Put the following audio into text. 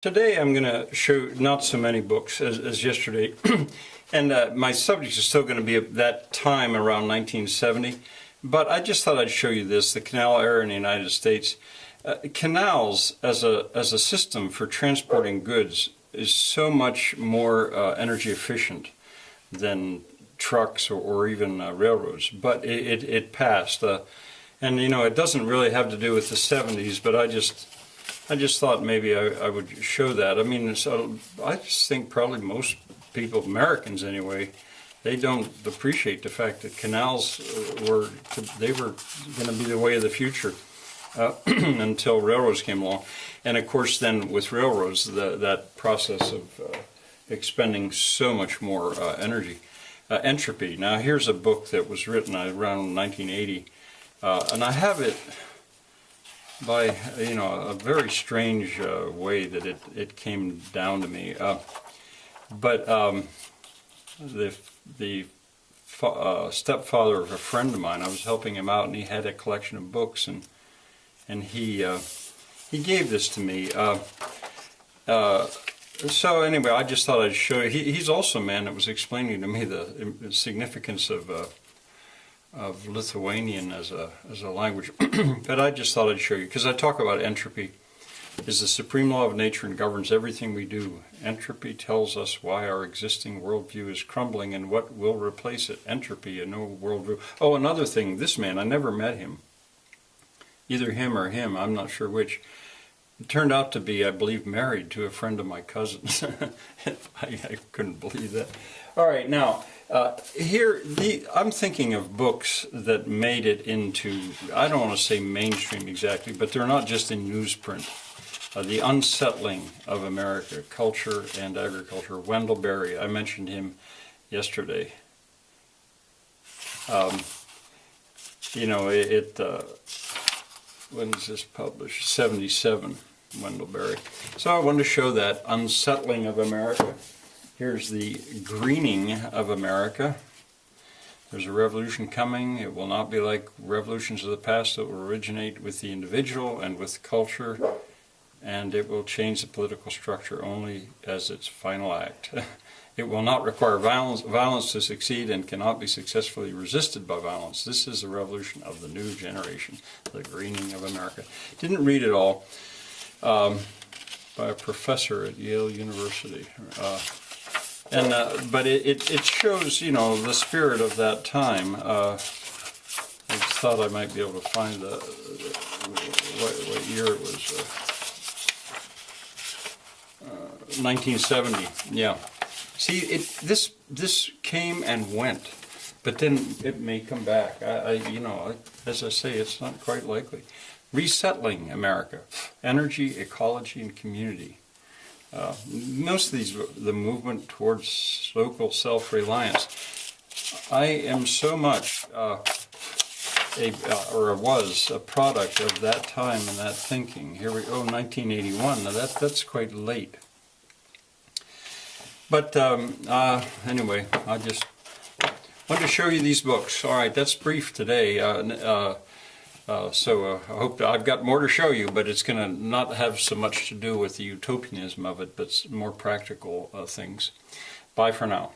Today I'm going to show not so many books as yesterday, and my subject is still going to be at that time around 1970, but I just thought I'd show you this, the canal era in the United States. Canals as a system for transporting goods is so much more energy efficient than trucks or even railroads, but it passed. And you know, it doesn't really have to do with the 70s, but I just thought maybe I would show that. I mean, I just think probably most people, Americans anyway, they don't appreciate the fact that canals were going to be the way of the future until railroads came along. And of course then with railroads, that process of expending so much more energy. Entropy. Now here's a book that was written around 1980, and I have it by a very strange way that it came down to me. But the stepfather of a friend of mine, I was helping him out, and he had a collection of books, and he gave this to me. So anyway, I just thought I'd show you. He's also a man that was explaining to me the significance of Lithuanian as a language. But I just thought I'd show you, because I talk about entropy is the supreme law of nature and governs everything we do. Entropy tells us why our existing worldview is crumbling and what will replace it. Entropy, a new worldview. Oh, another thing, this man, I never met him. Either him or him, I'm not sure which. It turned out to be, I believe, married to a friend of my cousin's. I couldn't believe that. All right, now, I'm thinking of books that made it into, I don't want to say mainstream exactly, but they're not just in newsprint. The Unsettling of America, Culture and Agriculture, Wendell Berry. I mentioned him yesterday. When was this published? 77, Wendell Berry. So I wanted to show that Unsettling of America. Here's the Greening of America. There's a revolution coming. It will not be like revolutions of the past. It will originate with the individual and with culture, and it will change the political structure only as its final act. It will not require violence to succeed and cannot be successfully resisted by violence. This is the revolution of the new generation, the Greening of America. Didn't read it all, by a professor at Yale University. But it shows, the spirit of that time. I just thought I might be able to find what year it was. 1970, yeah. See, this came and went, but then it may come back. As I say, it's not quite likely. Resettling America, energy, ecology, and community. Most of these, the movement towards local self-reliance. I am so much was a product of that time and that thinking. Here we go, 1981. Now that's quite late. But anyway, I just wanted to show you these books. All right, that's brief today. So I hope I've got more to show you, but it's going to not have so much to do with the utopianism of it, but more practical things. Bye for now.